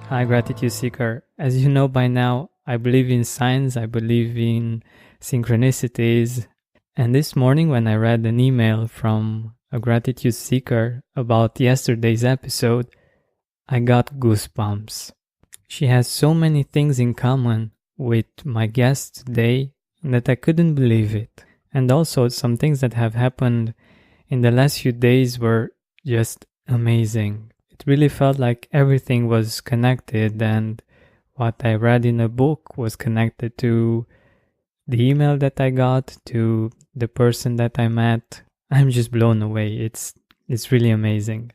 Hi, Gratitude Seeker. As you know by now, I believe in signs, I believe in synchronicities. And this morning, when I read an email from a Gratitude Seeker about yesterday's episode, I got goosebumps. She has so many things in common with my guest today that I couldn't believe it. And also, some things that have happened in the last few days were just amazing. It really felt like everything was connected, and what I read in a book was connected to the email that I got, to the person that I met. I'm just blown away. It's really amazing.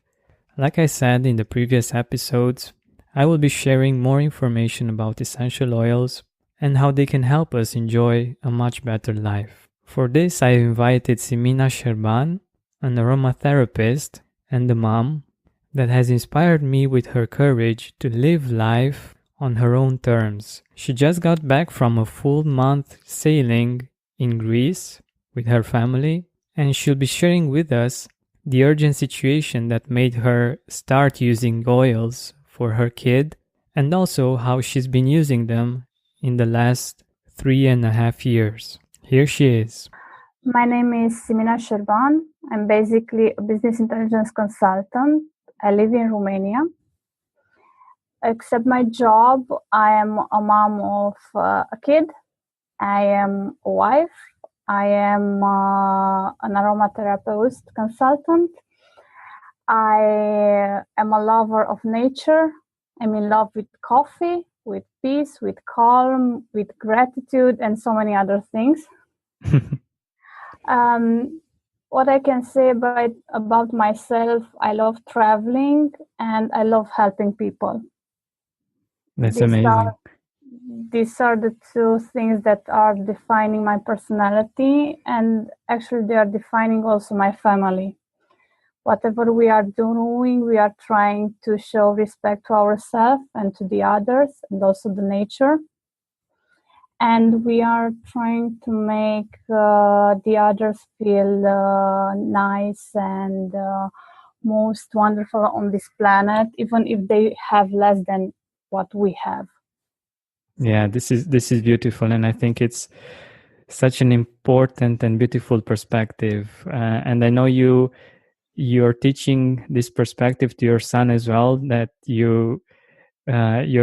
Like I said in the previous episodes, I will be sharing more information about essential oils and how they can help us enjoy a much better life. For this, I invited Simina Serban, an aromatherapist and a mom that has inspired me with her courage to live life on her own terms. She just got back from a full month sailing in Greece with her family, and she'll be sharing with us the urgent situation that made her start using oils for her kid, and also how she's been using them in the last 3.5 years. Here she is. My name is Simina Serban. I'm basically a business intelligence consultant. I live in Romania. Except my job, I am a mom of a kid. I am a wife. I am an aromatherapist consultant. I am a lover of nature. I'm in love with coffee, with peace, with calm, with gratitude, and so many other things. What I can say about myself, I love traveling and I love helping people. That's amazing. These are the two things that are defining my personality, and actually they are defining also my family. Whatever we are doing, we are trying to show respect to ourselves and to the others and also the nature. And we are trying to make the others feel nice and most wonderful on this planet, even if they have less than what we have. Yeah, this is beautiful, and I think it's such an important and beautiful perspective. And I know you're teaching this perspective to your son as well. That you're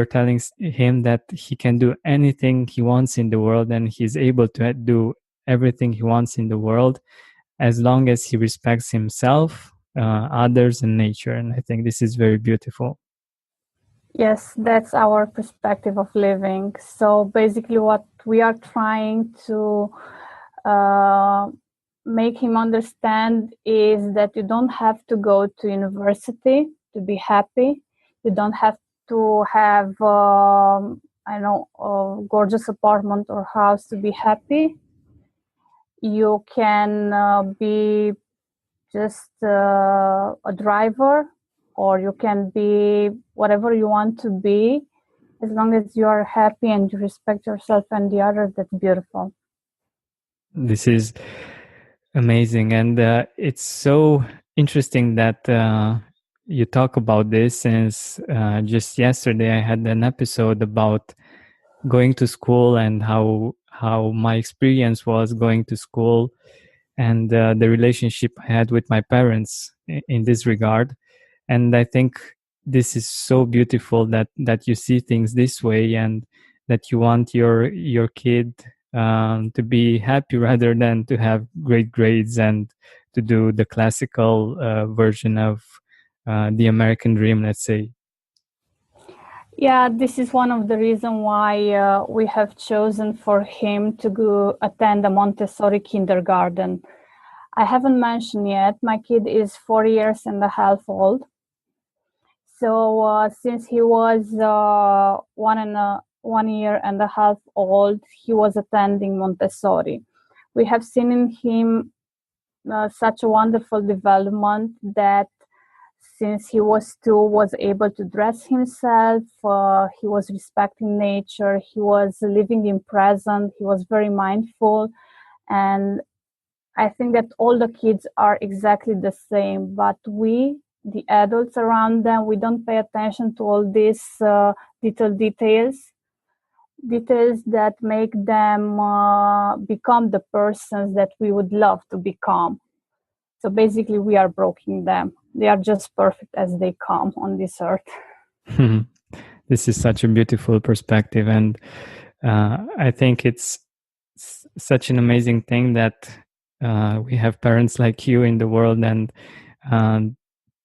telling him that he can do anything he wants in the world, and he's able to do everything he wants in the world, as long as he respects himself, others, and nature. And I think this is very beautiful. Yes, that's our perspective of living. So basically what we are trying to make him understand is that you don't have to go to university to be happy. You don't have to have, a gorgeous apartment or house to be happy. You can be just a driver, or you can be whatever you want to be. As long as you are happy and you respect yourself and the others, that's beautiful. This is amazing, and it's so interesting that you talk about this, since just yesterday I had an episode about going to school and how my experience was going to school, and the relationship I had with my parents in this regard. And I think this is so beautiful that you see things this way, and that you want your kid to be happy rather than to have great grades and to do the classical version of the American dream, let's say. Yeah, this is one of the reasons why we have chosen for him to go attend a Montessori kindergarten. I haven't mentioned yet, my kid is 4 years and a half old. So since he was 1 year and a half old, he was attending Montessori. We have seen in him such a wonderful development that since he was 2, was able to dress himself. He was respecting nature. He was living in present. He was very mindful. And I think that all the kids are exactly the same, but we the adults around them. We don't pay attention to all these little details that make them become the persons that we would love to become. So basically, we are breaking them. They are just perfect as they come on this earth. This is such a beautiful perspective, and I think it's such an amazing thing that we have parents like you in the world, and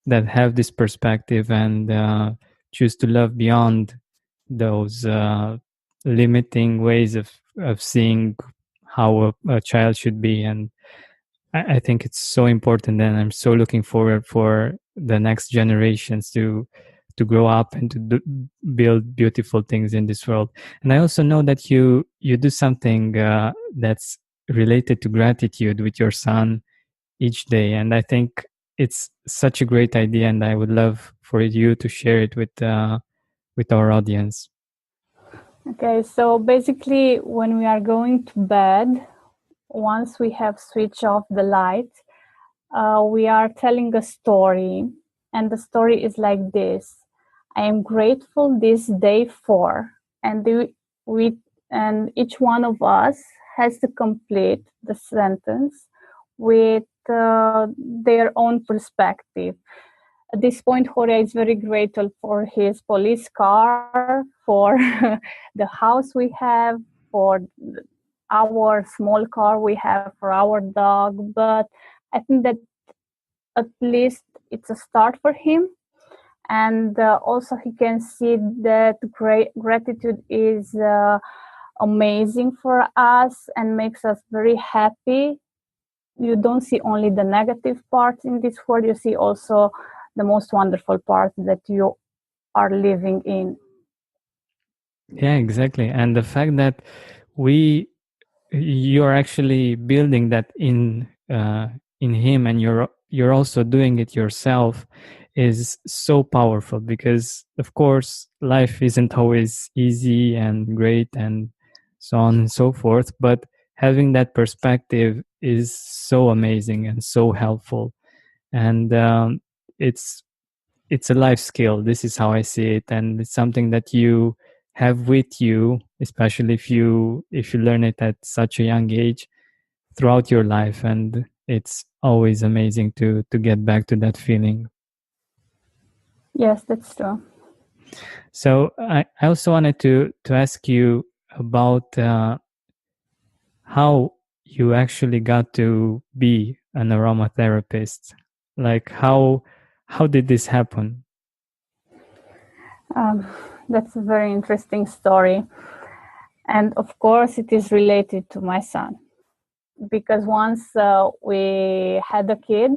that have this perspective and choose to love beyond those limiting ways of seeing how a child should be. And I think it's so important, and I'm so looking forward for the next generations to grow up and to build beautiful things in this world. And I also know that you do something that's related to gratitude with your son each day, and I think it's such a great idea, and I would love for you to share it with our audience. Okay, so basically, when we are going to bed, once we have switched off the light, we are telling a story, and the story is like this: I am grateful this day for, and each one of us has to complete the sentence with their own perspective. At this point, Jorge is very grateful for his police car, for the house we have, for our small car we have, for our dog. But I think that at least it's a start for him. And also he can see that gratitude is amazing for us and makes us very happy. You don't see only the negative parts in this world, you see also the most wonderful part that you are living in. Yeah, exactly. And the fact that you are actually building that in him, and you're also doing it yourself, is so powerful, because of course life isn't always easy and great and so on and so forth, but having that perspective is so amazing and so helpful. And it's a life skill. This is how I see it, and it's something that you have with you, especially if you learn it at such a young age, throughout your life. And it's always amazing to get back to that feeling. Yes, that's true. So I also wanted to ask you about how you actually got to be an aromatherapist. Like how did this happen? That's a very interesting story. And of course, it is related to my son. Because once we had a kid,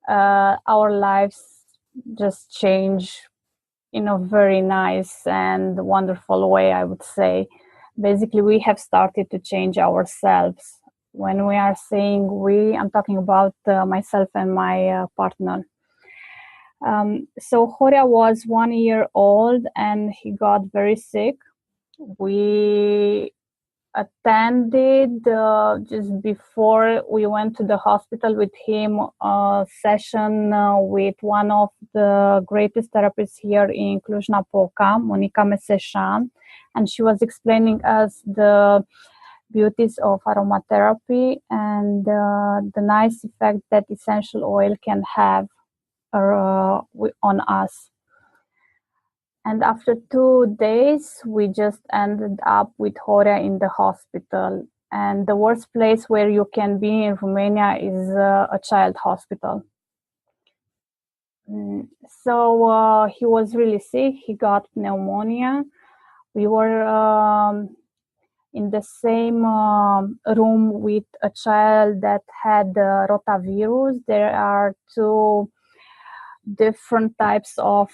our lives just changed in a very nice and wonderful way, I would say. Basically, we have started to change ourselves. When we are saying we, I'm talking about myself and my partner. So Jorge was 1 year old and he got very sick. We attended just before we went to the hospital with him a session with one of the greatest therapists here in Cluj-Napoca, Monica Meseșan, and she was explaining us the beauties of aromatherapy and the nice effect that essential oil can have on us. And after 2 days, we just ended up with Jorge in the hospital. And the worst place where you can be in Romania is a child hospital. So he was really sick. He got pneumonia. We were in the same room with a child that had rotavirus. There are two different types of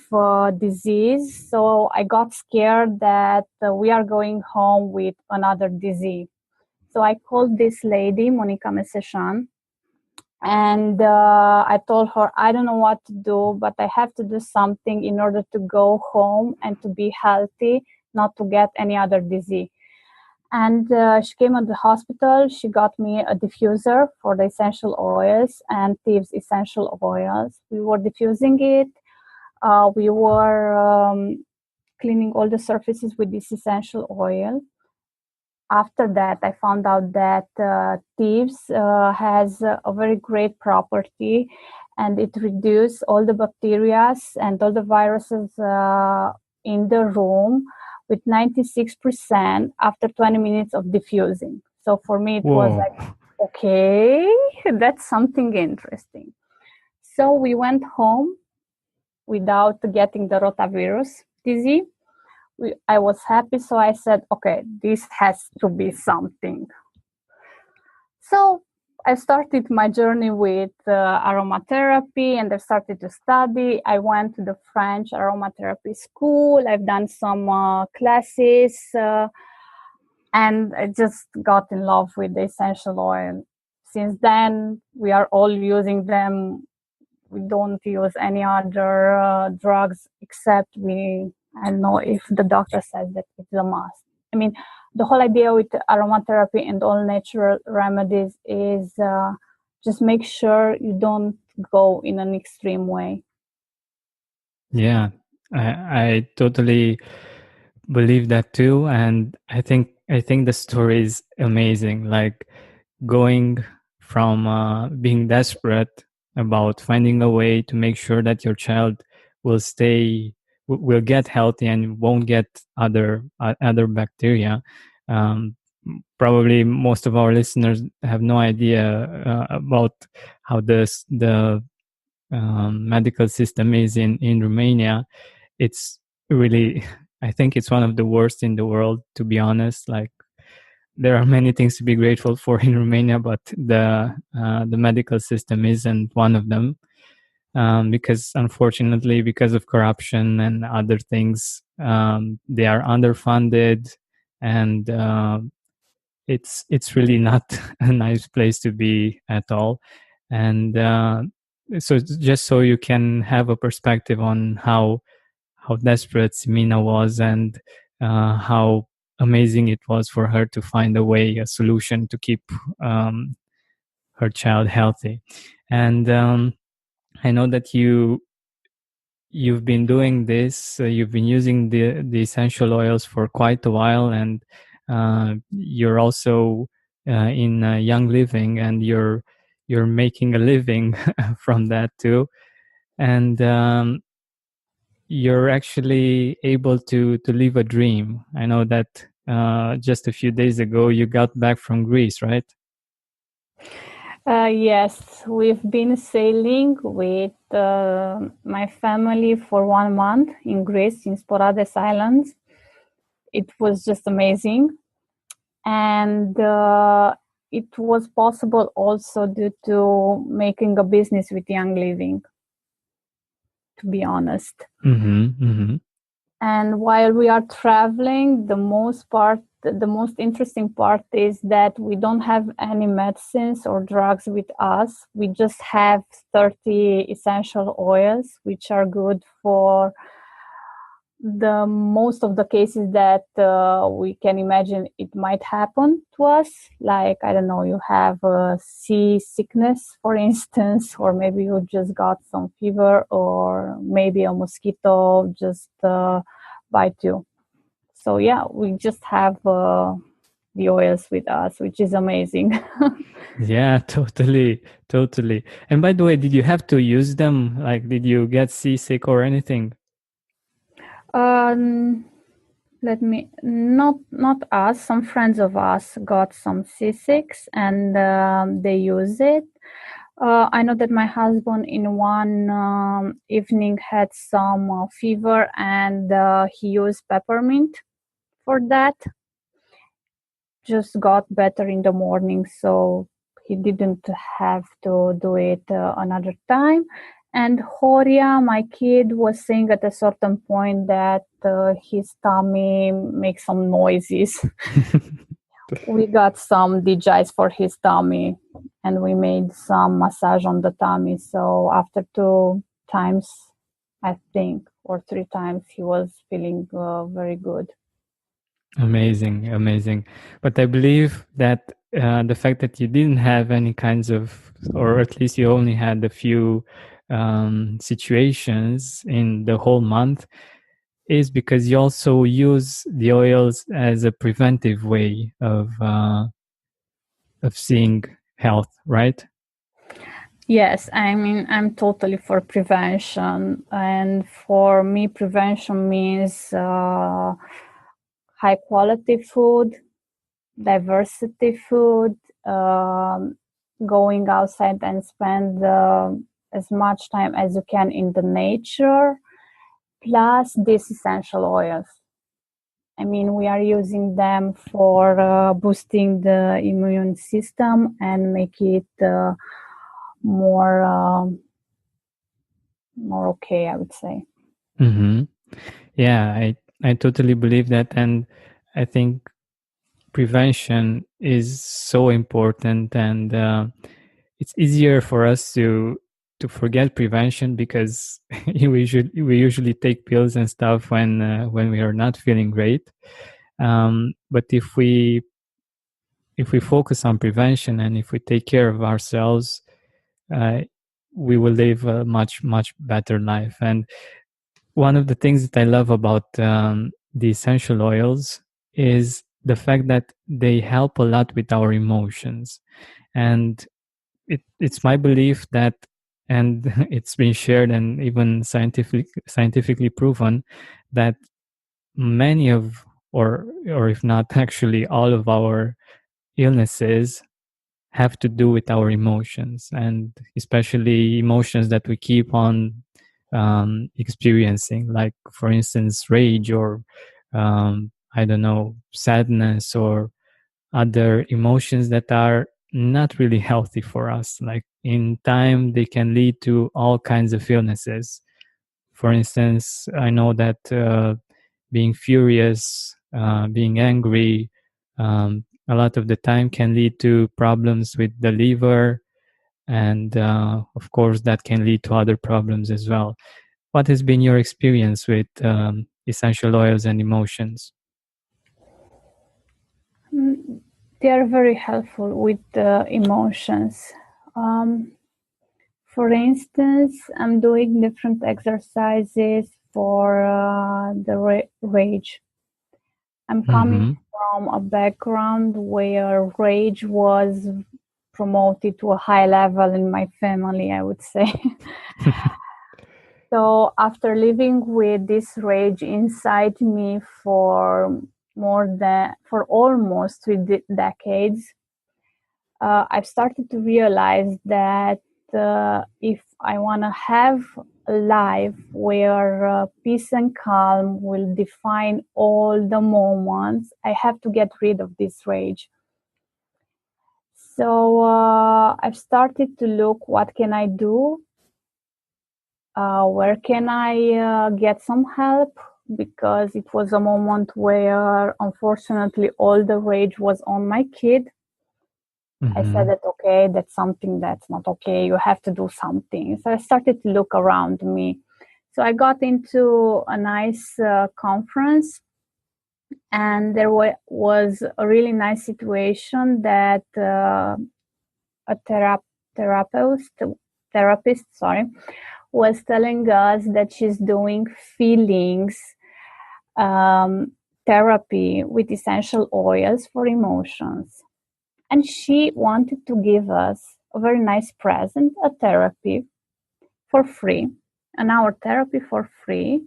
disease. So I got scared that we are going home with another disease. So I called this lady, Monica Meseșan, and I told her, I don't know what to do, but I have to do something in order to go home and to be healthy, not to get any other disease. And she came at the hospital. She got me a diffuser for the essential oils and Thieves essential oils. We were diffusing it. We were cleaning all the surfaces with this essential oil. After that, I found out that Thieves has a very great property, and it reduces all the bacteria and all the viruses in the room with 96% after 20 minutes of diffusing. So for me, it was like, okay, that's something interesting. So we went home without getting the rotavirus disease. I was happy, so I said, okay, this has to be something. So I started my journey with aromatherapy, and I started to study. I went to the French aromatherapy school. I've done some classes, and I just got in love with the essential oil. Since then, we are all using them. We don't use any other drugs except I don't know if the doctor says that it's a must. I mean, the whole idea with aromatherapy and all natural remedies is just make sure you don't go in an extreme way. Yeah, I totally believe that too, and I think the story is amazing. Like going from being desperate about finding a way to make sure that your child will will get healthy and won't get other bacteria. Um, Probably most of our listeners have no idea about how the medical system is in Romania. It's really, I think it's one of the worst in the world, to be honest. Like there are many things to be grateful for in Romania, but the medical system isn't one of them. Because unfortunately, because of corruption and other things, they are underfunded, and it's really not a nice place to be at all. And so just so you can have a perspective on how desperate Simina was, and how amazing it was for her to find a solution to keep her child healthy. And I know that you've been doing this. You've been using the essential oils for quite a while, and you're also in Young Living, and you're making a living from that too. And you're actually able to live a dream. I know that just a few days ago you got back from Greece, right? Yes, we've been sailing with my family for 1 month in Greece, in Sporades Islands. It was just amazing. And it was possible also due to making a business with Young Living, to be honest. Mm-hmm, mm-hmm. And while we are traveling, the most interesting part is that we don't have any medicines or drugs with us. We just have 30 essential oils, which are good for the most of the cases that we can imagine it might happen to us. Like, I don't know, you have seasickness, for instance, or maybe you just got some fever, or maybe a mosquito just bite you. So yeah, we just have the oils with us, which is amazing. Yeah, totally. And by the way, did you have to use them? Like, did you get seasick or anything? Not us. Some friends of us got some C6 and they use it. I know that my husband in one evening had some fever, and he used peppermint for that. Just got better in the morning, so he didn't have to do it another time. And Horia, my kid, was saying at a certain point that his tummy makes some noises. We got some DJs for his tummy, and we made some massage on the tummy. So after 2 times, I think, or 3 times, he was feeling very good. Amazing. But I believe that the fact that you didn't have any kinds of, or at least you only had a few situations in the whole month, is because you also use the oils as a preventive way of seeing health, right? Yes, I mean, I'm totally for prevention. And for me, prevention means high quality food, diversity food, going outside and spend as much time as you can in the nature, plus these essential oils. I mean, we are using them for boosting the immune system and make it more more okay, I would say. Mm-hmm. Yeah, I totally believe that, and I think prevention is so important, and it's easier for us to forget prevention because we usually take pills and stuff when we are not feeling great. But if we focus on prevention and if we take care of ourselves, uh, we will live a much better life. And one of the things that I love about the essential oils is the fact that they help a lot with our emotions. And it's my belief that, and it's been shared and even scientifically proven, that many of, or if not actually all of our illnesses have to do with our emotions, and especially emotions that we keep on experiencing, like for instance rage, or I don't know, sadness, or other emotions that are not really healthy for us. Like in time they can lead to all kinds of illnesses. For instance, I know that being furious, being angry, a lot of the time can lead to problems with the liver, and of course that can lead to other problems as well. What has been your experience with essential oils and emotions? They are very helpful with emotions. Um, for instance, I'm doing different exercises for the rage. I'm coming Mm-hmm. from a background where rage was promoted to a high level in my family, I would say. So after living with this rage inside me for almost 3 decades, I've started to realize that if I want to have a life where peace and calm will define all the moments, I have to get rid of this rage. So I've started to look, what can I do? Where can I get some help? Because it was a moment where, unfortunately, all the rage was on my kid. I said Mm-hmm. that, okay, that's something that's not okay. You have to do something. So I started to look around me. So I got into a nice conference, and there was a really nice situation that a therapist, was telling us that she's doing feelings therapy with essential oils for emotions. And she wanted to give us a very nice present, a therapy for free, an hour therapy for free.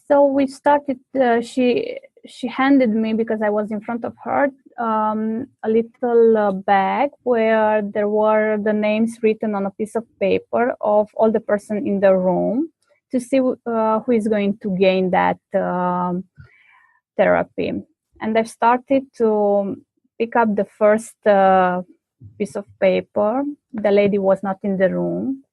So we started. She handed me, because I was in front of her, a little bag where there were the names written on a piece of paper of all the person in the room, to see who is going to gain that therapy. And I started to pick up the first piece of paper. The lady was not in the room.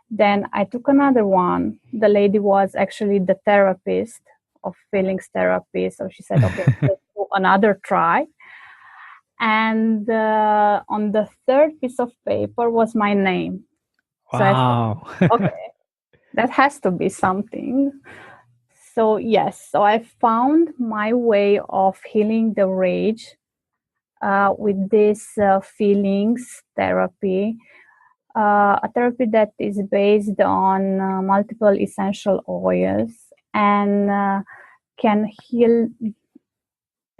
Then I took another one. The lady was actually the therapist of feelings therapy. So she said, okay, let's do another try. And on the third piece of paper was my name. So I Wow. said, okay, that has to be something. So yes, so I found my way of healing the rage with this feelings therapy, a therapy that is based on multiple essential oils and can heal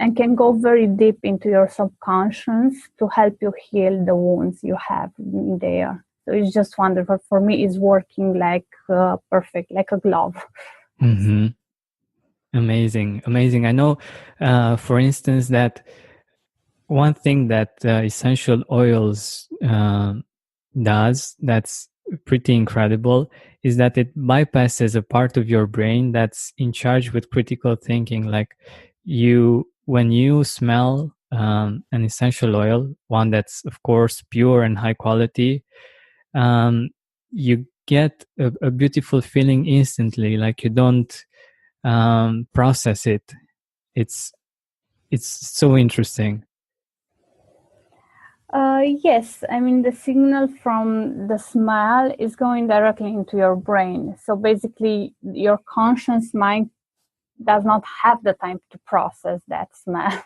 and can go very deep into your subconscious to help you heal the wounds you have in there. So it's just wonderful. For me, it's working like perfect, like a glove. Mm-hmm. Amazing, amazing. I know, for instance, that one thing that essential oils does that's pretty incredible is that it bypasses a part of your brain that's in charge with critical thinking. Like when you smell an essential oil, one that's of course pure and high quality, um, you get a beautiful feeling instantly. Like you don't process it. It's so interesting. Yes, I mean, the signal from the smell is going directly into your brain. So basically, your conscious mind does not have the time to process that smell.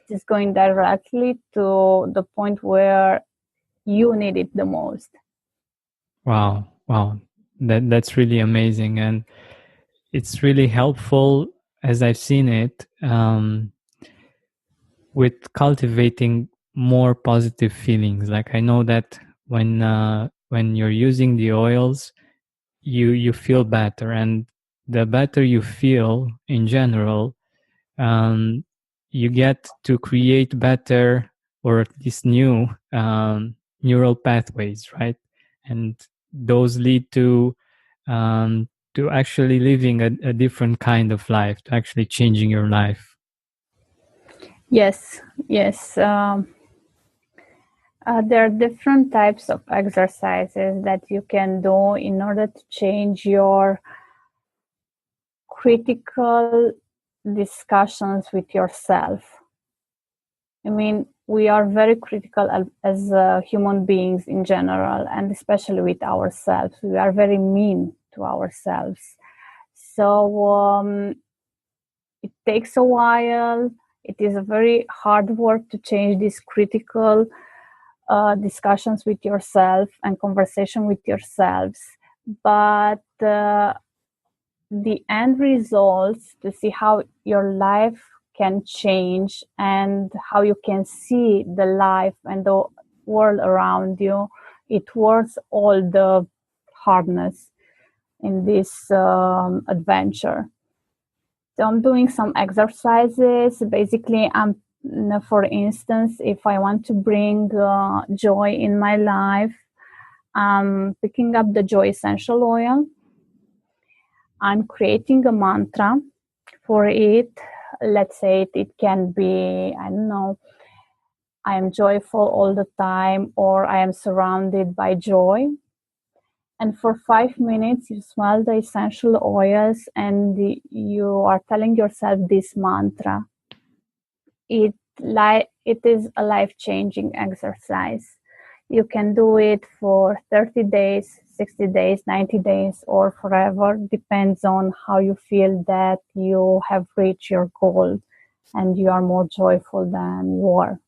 It's going directly to the point where you need it the most. Wow, wow, that's really amazing, and it's really helpful as I've seen it with cultivating more positive feelings. Like I know that when you're using the oils, you feel better, and the better you feel in general, um, you get to create better or at least new neural pathways, right? And those lead to actually living a different kind of life, to actually changing your life. Yes, yes. There are different types of exercises that you can do in order to change your critical discussions with yourself. I mean, we are very critical as human beings in general, and especially with ourselves. We are very mean to ourselves. So it takes a while. It is a very hard work to change these critical discussions with yourself and conversation with yourselves. But the end results to see how your life can change and how you can see the life and the world around you, it worth all the hardness in this adventure. So I'm doing some exercises. Basically, for instance, if I want to bring joy in my life, I'm picking up the joy essential oil. I'm creating a mantra for it. Let's say it can be, I don't know, I am joyful all the time, or I am surrounded by joy. And for 5 minutes, you smell the essential oils and you are telling yourself this mantra. It is a life-changing exercise. You can do it for 30 days, 60 days, 90 days, or forever. Depends on how you feel that you have reached your goal and you are more joyful than you were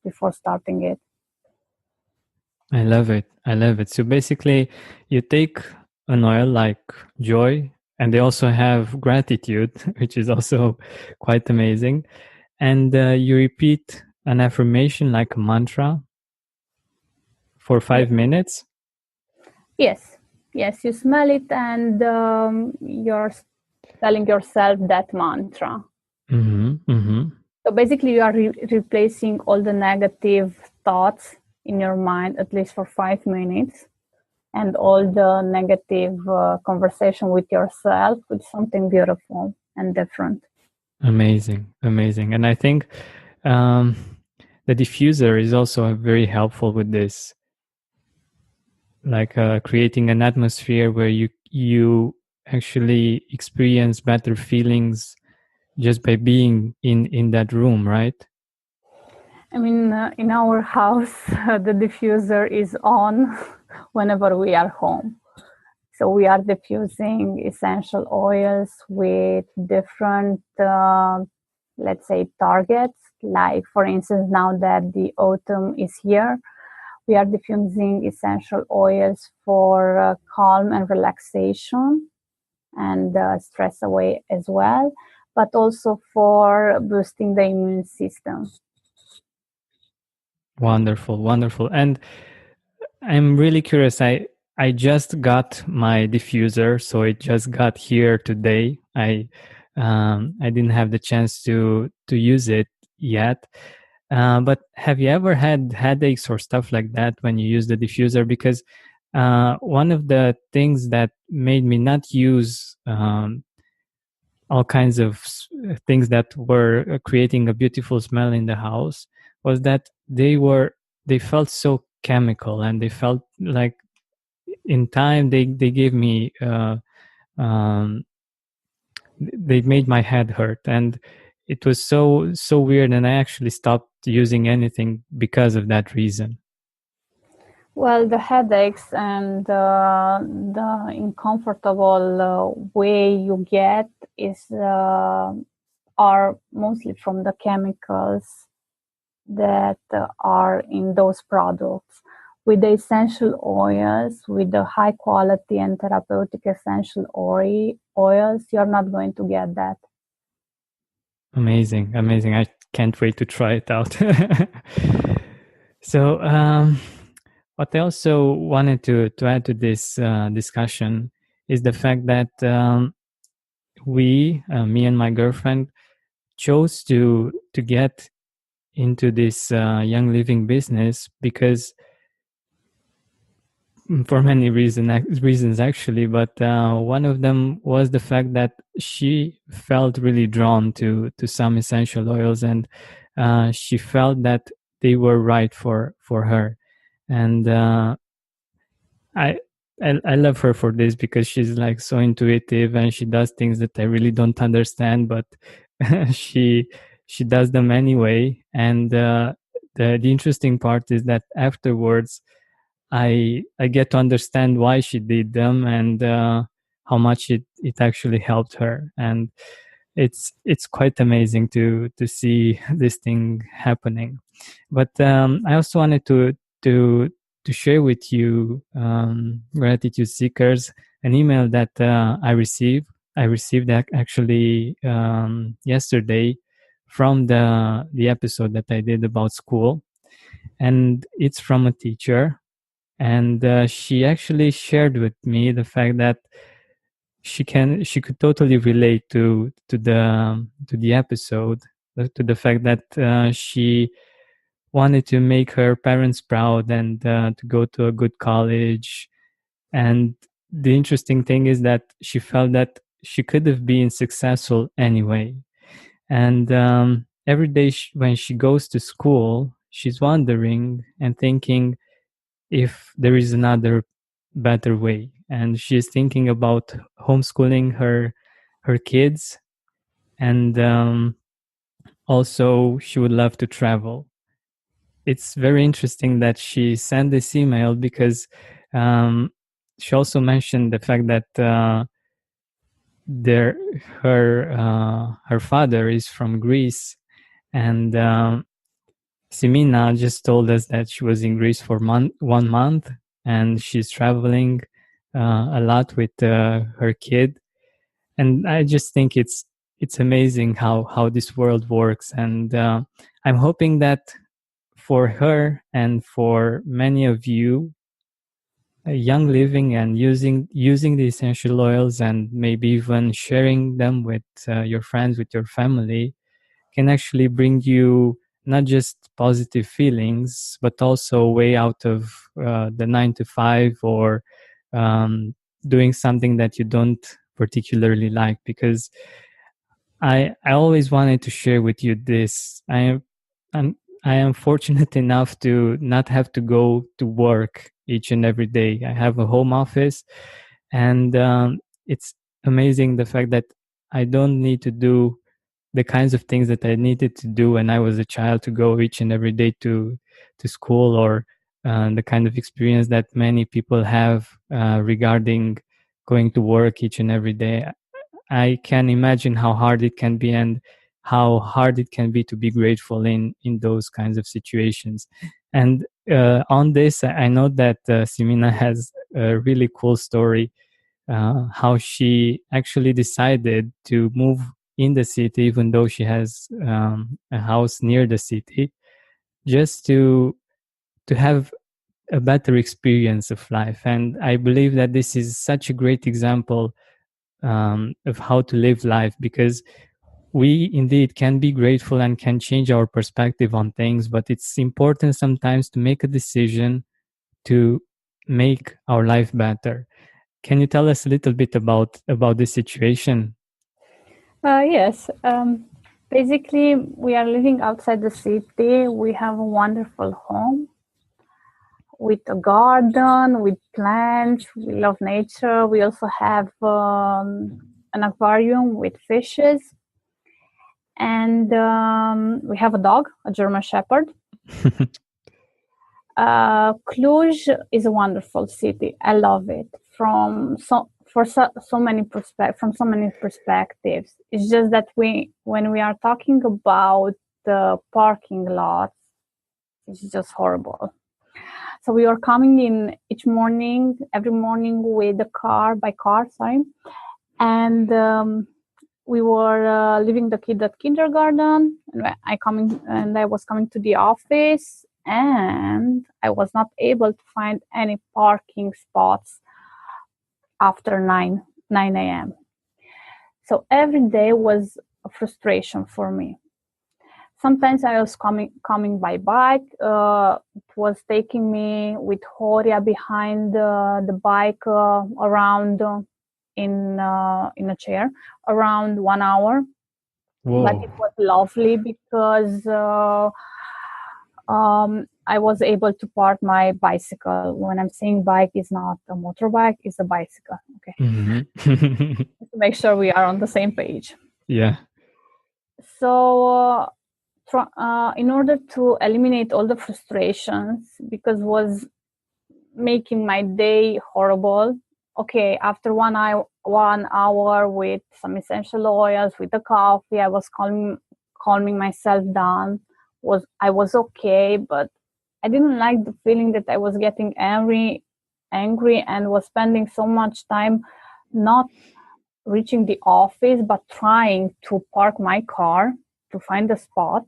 before starting it. I love it. I love it. So basically, you take an oil like joy, and they also have gratitude, which is also quite amazing. And you repeat an affirmation like a mantra for 5 minutes. Yes, yes, you smell it and you're telling yourself that mantra. Mm-hmm, mm-hmm. So basically, you are replacing all the negative thoughts in your mind, at least for 5 minutes, and all the negative conversation with yourself with something beautiful and different. Amazing, amazing. And I think um, the diffuser is also very helpful with this, like creating an atmosphere where you actually experience better feelings just by being in that room, right? I mean, in our house, the diffuser is on whenever we are home. So we are diffusing essential oils with different, let's say, targets. Like, for instance, now that the autumn is here, we are diffusing essential oils for calm and relaxation and stress away as well, but also for boosting the immune system. Wonderful, wonderful. And I'm really curious. I just got my diffuser, so it just got here today. I didn't have the chance to use it yet. But have you ever had headaches or stuff like that when you use the diffuser? Because one of the things that made me not use all kinds of things that were creating a beautiful smell in the house was that they felt so chemical, and they felt like in time they gave me um, they made my head hurt, and it was so weird, and I actually stopped using anything because of that reason. Well, the headaches and the uncomfortable way you get is are mostly from the chemicals that are in those products. With the essential oils, with the high quality and therapeutic essential oils, you're not going to get that. Amazing, amazing. I can't wait to try it out. So what I also wanted to add to this discussion is the fact that me and my girlfriend, chose to get into this young living business because for many reasons actually, but one of them was the fact that she felt really drawn to some essential oils, and she felt that they were right for her, and I, I love her for this because she's like so intuitive, and she does things that I really don't understand, but she she does them anyway. And the interesting part is that afterwards, I get to understand why she did them, and how much it actually helped her. And it's quite amazing to see this thing happening. But I also wanted to to share with you, gratitude seekers, an email that I received. I received that actually yesterday from the episode that I did about school, and it's from a teacher, and she actually shared with me the fact that she could totally relate to the episode, to the fact that she wanted to make her parents proud, and to go to a good college. And the interesting thing is that she felt that she could have been successful anyway. And every day when she goes to school, she's wondering and thinking if there is another better way. And she's thinking about homeschooling her kids, and also she would love to travel. It's very interesting that she sent this email because um, she also mentioned the fact that their her father is from Greece, and Simina just told us that she was in Greece for 1 month, and she's traveling a lot with her kid. And I just think it's amazing how this world works, and I'm hoping that for her and for many of you, young living and using the essential oils, and maybe even sharing them with your friends, with your family, can actually bring you not just positive feelings, but also a way out of the 9 to 5, or doing something that you don't particularly like. Because I always wanted to share with you this. I'm I am fortunate enough to not have to go to work each and every day. I have a home office, and it's amazing the fact that I don't need to do the kinds of things that I needed to do when I was a child, to go each and every day to school, or the kind of experience that many people have regarding going to work each and every day. I can imagine how hard it can be and how hard it can be to be grateful in those kinds of situations. And on this, I know that Simina has a really cool story, how she actually decided to move in the city, even though she has a house near the city, just to have a better experience of life. And I believe that this is such a great example of how to live life, because we indeed can be grateful and can change our perspective on things, but it's important sometimes to make a decision to make our life better. Can you tell us a little bit about this situation? Yes. Basically, we are living outside the city. We have a wonderful home with a garden, with plants. We love nature. We also have an aquarium with fishes. And we have a dog, a German Shepherd. Cluj is a wonderful city. I love it from so many perspectives. It's just that when we are talking about the parking lots, it's just horrible. So we are coming in every morning with by car, and we were leaving the kid at kindergarten, and I was coming to the office, and I was not able to find any parking spots after 9 a.m. So every day was a frustration for me. Sometimes I was coming by bike. It was taking me with Horia behind the bike around in a chair around 1 hour. Whoa. But it was lovely because I was able to park my bicycle. When I'm saying bike, is not a motorbike, it's a bicycle. Okay. Mm-hmm. To make sure we are on the same page. Yeah. So in order to eliminate all the frustrations, because was making my day horrible. Okay, after 1 hour with some essential oils, with the coffee, I was calming myself down. I was okay, but I didn't like the feeling that I was getting angry and was spending so much time not reaching the office, but trying to park my car to find a spot.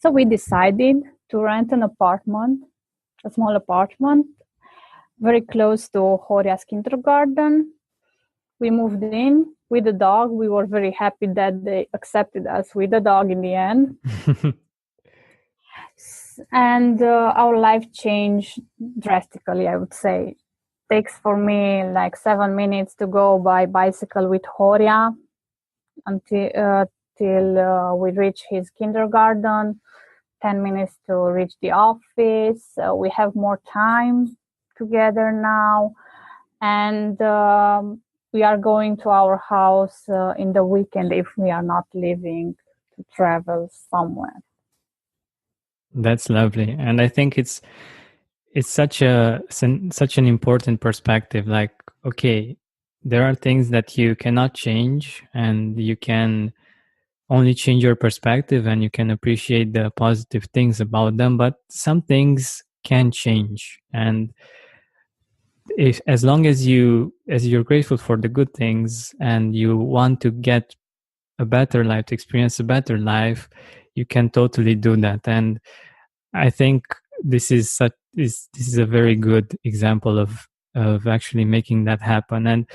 So we decided to rent an apartment, a small apartment, very close to Horia's kindergarten. We moved in with the dog. We were very happy that they accepted us with the dog in the end. And our life changed drastically, I would say. Takes for me like 7 minutes to go by bicycle with Horia till we reach his kindergarten, 10 minutes to reach the office. We have more time together now, and we are going to our house in the weekend if we are not leaving to travel somewhere. That's lovely, and I think it's such an important perspective. Like, okay, there are things that you cannot change, and you can only change your perspective, and you can appreciate the positive things about them. But some things can change, and if as long as you're grateful for the good things and you want to get a better life, to experience a better life, you can totally do that. And I think this is a very good example of actually making that happen. And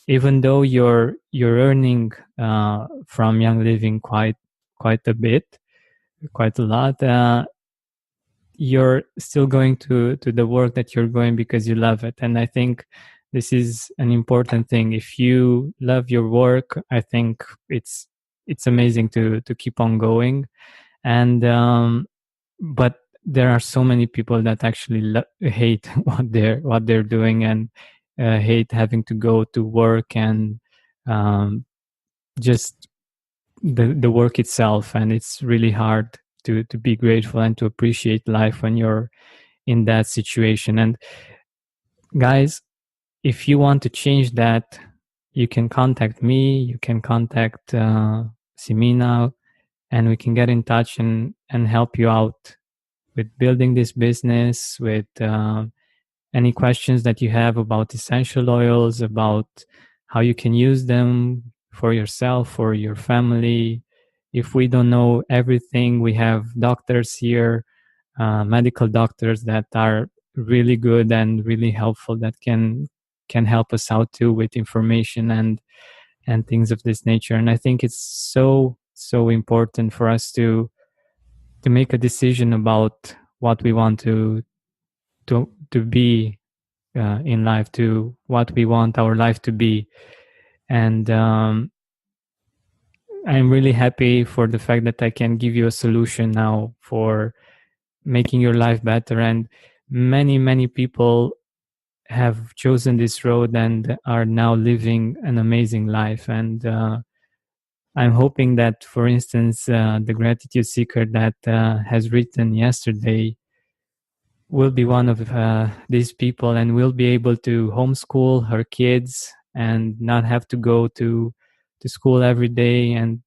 even though you're earning from Young Living quite a lot, you're still going to the work that you're going because you love it. And I think this is an important thing. If you love your work, I think it's amazing to keep on going. And but there are so many people that actually hate what they're doing, and hate having to go to work, and just the work itself. And it's really hard to be grateful and to appreciate life when you're in that situation. And guys, if you want to change that, you can contact me, you can contact Simina, and we can get in touch and help you out with building this business, with any questions that you have about essential oils, about how you can use them for yourself, for your family. If we don't know everything, we have doctors here, medical doctors that are really good and really helpful, that can help us out too with information and things of this nature. And I think it's so important for us to make a decision about what we want to be in life, to what we want our life to be. And I'm really happy for the fact that I can give you a solution now for making your life better. And many people have chosen this road and are now living an amazing life. And I'm hoping that, for instance, the gratitude seeker that has written yesterday will be one of these people and will be able to homeschool her kids and not have to go to school every day, and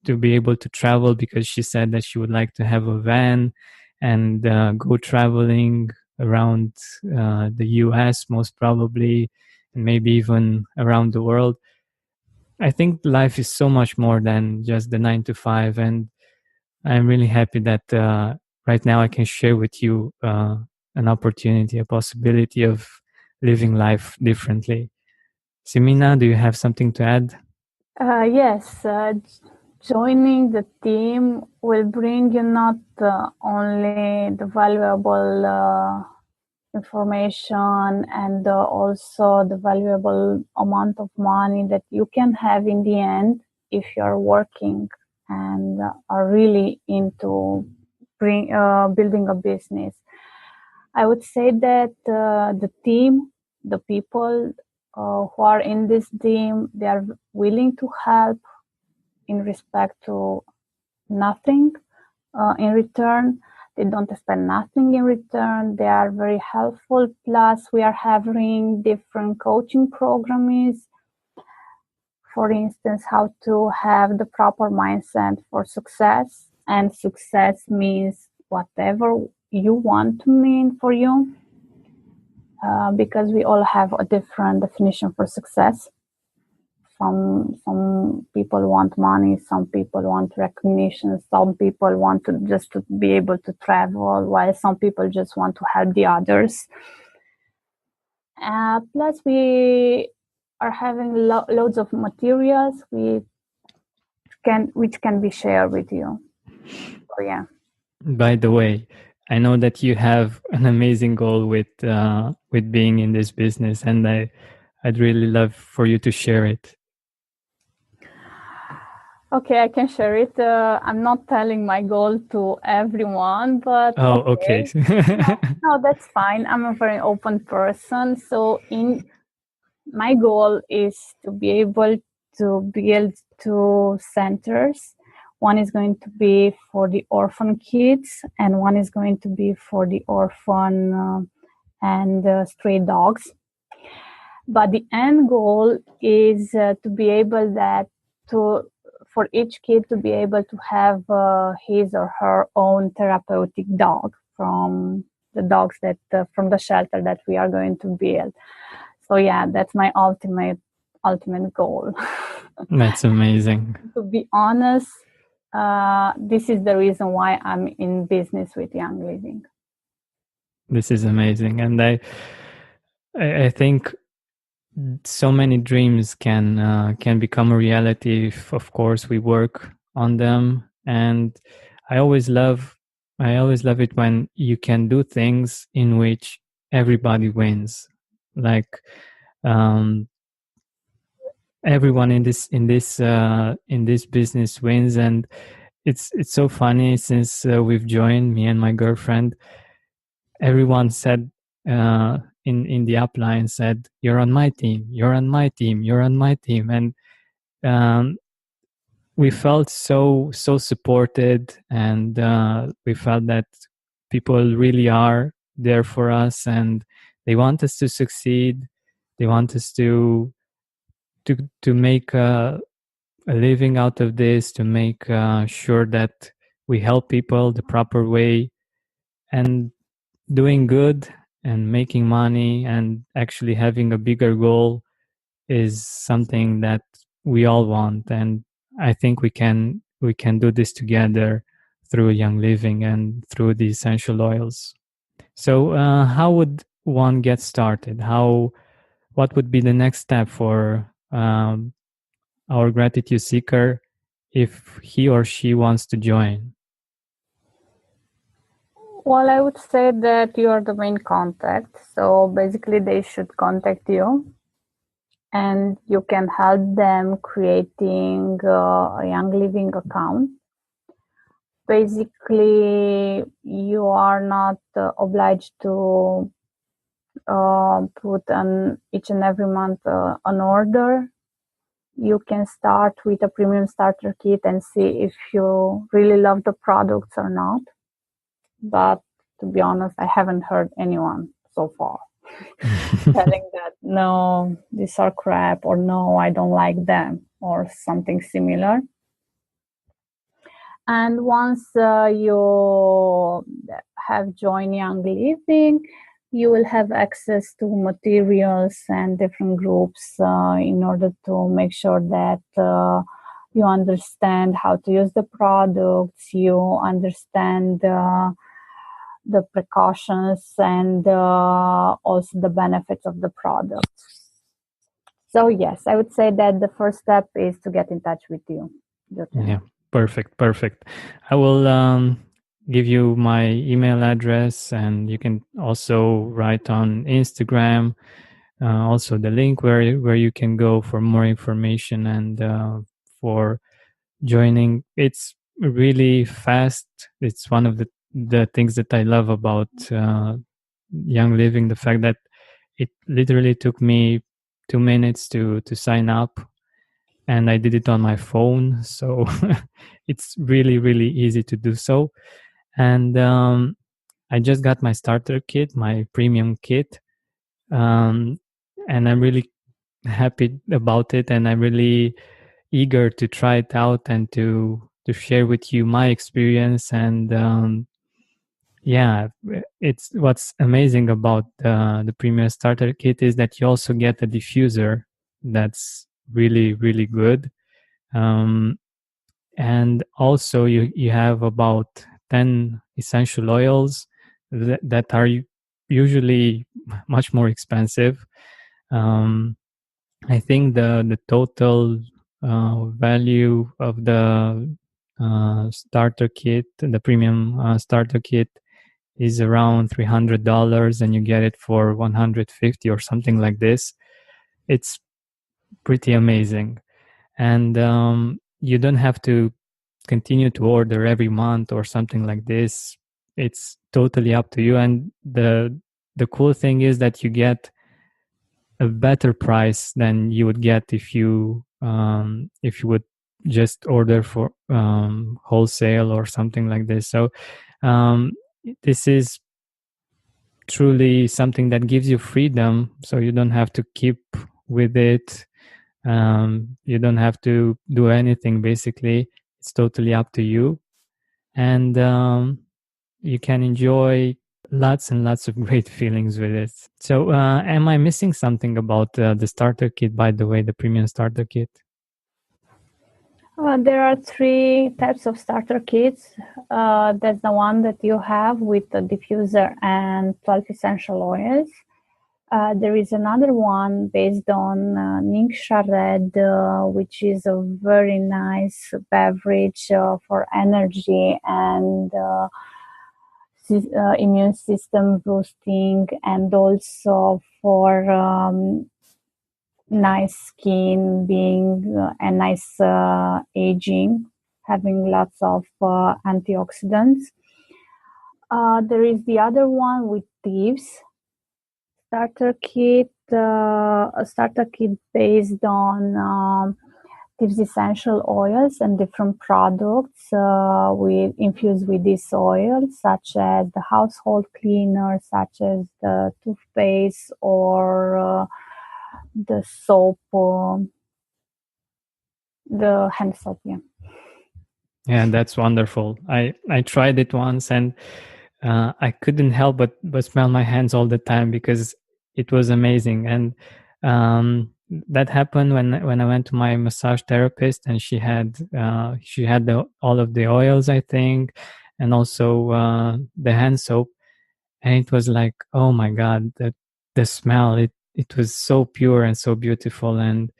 to be able to travel, because she said that she would like to have a van and go traveling around the US most probably, and maybe even around the world. I think life is so much more than just the 9 to 5, and I'm really happy that right now I can share with you an opportunity, a possibility of living life differently. Simina, do you have something to add? Yes, joining the team will bring you not only the valuable information and also the valuable amount of money that you can have in the end if you're working and are really into building a business. I would say that the team, the people who are in this team, they are willing to help in respect to nothing in return. They don't expect nothing in return. They are very helpful. Plus, we are having different coaching programs. For instance, how to have the proper mindset for success. And success means whatever you want to mean for you. Because we all have a different definition for success. Some people want money, some people want recognition, some people want to just to be able to travel, while some people just want to help the others. Plus, we are having loads of materials which can be shared with you. So yeah. By the way, I know that you have an amazing goal with being in this business, and I'd really love for you to share it. Okay, I can share it. I'm not telling my goal to everyone, but okay. no, that's fine. I'm a very open person. So my goal is to be able to build 2 centers. One is going to be for the orphan kids, and one is going to be for the orphan and stray dogs. But the end goal is to be able for each kid to be able to have his or her own therapeutic dog from the dogs that from the shelter that we are going to build. So yeah, that's my ultimate goal. That's amazing. To be honest, this is the reason why I'm in business with Young Living. This is amazing, and I think so many dreams can become a reality if, of course, we work on them. And I always love it when you can do things in which everybody wins, like everyone in this business wins. And it's so funny, since we've joined, me and my girlfriend, everyone said in the upline said, "You're on my team, you're on my team, you're on my team." And we felt so supported, and we felt that people really are there for us, and they want us to succeed. They want us to make a living out of this, to make sure that we help people the proper way, and doing good and making money and actually having a bigger goal is something that we all want. And I think we can do this together through Young Living and through the essential oils. So how would one get started? What would be the next step for our gratitude seeker if he or she wants to join? Well, I would say that you are the main contact. So basically, they should contact you, and you can help them creating a Young Living account. Basically, you are not obliged to put on each and every month an order. You can start with a premium starter kit and see if you really love the products or not. But to be honest, I haven't heard anyone so far telling that no, these are crap, or no, I don't like them, or something similar. And once you have joined Young Living, you will have access to materials and different groups in order to make sure that you understand how to use the products, you understand the precautions, and also the benefits of the products. So yes, I would say that the first step is to get in touch with you. Yeah, perfect. I will give you my email address, and you can also write on Instagram. Also, the link where you can go for more information and for joining. It's really fast. It's one of the things that I love about Young Living, the fact that it literally took me 2 minutes to sign up, and I did it on my phone. So it's really, really easy to do so. And I just got my starter kit, my premium kit. And I'm really happy about it. And I'm really eager to try it out and to share with you my experience. And yeah, it's what's amazing about the premium starter kit is that you also get a diffuser that's really, really good. Um, and also you have about 10 essential oils that are usually much more expensive. um, I think the total value of the starter kit, the premium starter kit, is around $300, and you get it for 150 or something like this. It's pretty amazing. And you don't have to continue to order every month or something like this. It's totally up to you. And the cool thing is that you get a better price than you would get if you would just order for wholesale or something like this. So um, this is truly something that gives you freedom, so you don't have to keep with it. You don't have to do anything. Basically, it's totally up to you. And you can enjoy lots and lots of great feelings with it. So am I missing something about the starter kit, by the way, the premium starter kit? There are 3 types of starter kits. That's the one that you have with the diffuser and 12 essential oils. There is another one based on Ningxia Red, which is a very nice beverage for energy and immune system boosting, and also for nice skin, being and nice aging, having lots of antioxidants. There is the other one with thieves starter kit, a starter kit based on thieves essential oils and different products we infused with this oil, such as the household cleaner, such as the toothpaste, or the soap, the hand soap. Yeah, that's wonderful. I tried it once, and I couldn't help but smell my hands all the time because it was amazing. And that happened when I went to my massage therapist, and she had all of the oils, I think, and also the hand soap. And it was like, oh my god, the smell, it was so pure and so beautiful. And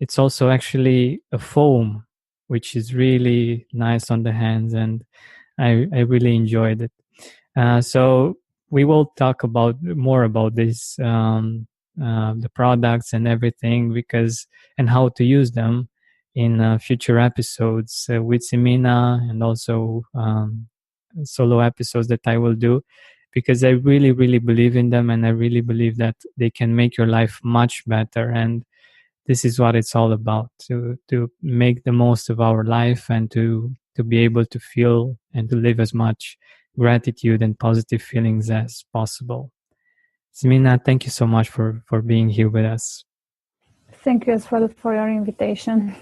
it's also actually a foam, which is really nice on the hands, and I really enjoyed it. So we will talk about more about this, the products and everything, and how to use them in future episodes with Simina, and also solo episodes that I will do, because I really, really believe in them, and I really believe that they can make your life much better. And this is what it's all about, to make the most of our life, and to be able to feel and to live as much gratitude and positive feelings as possible. Simina, thank you so much for being here with us. Thank you as well for your invitation.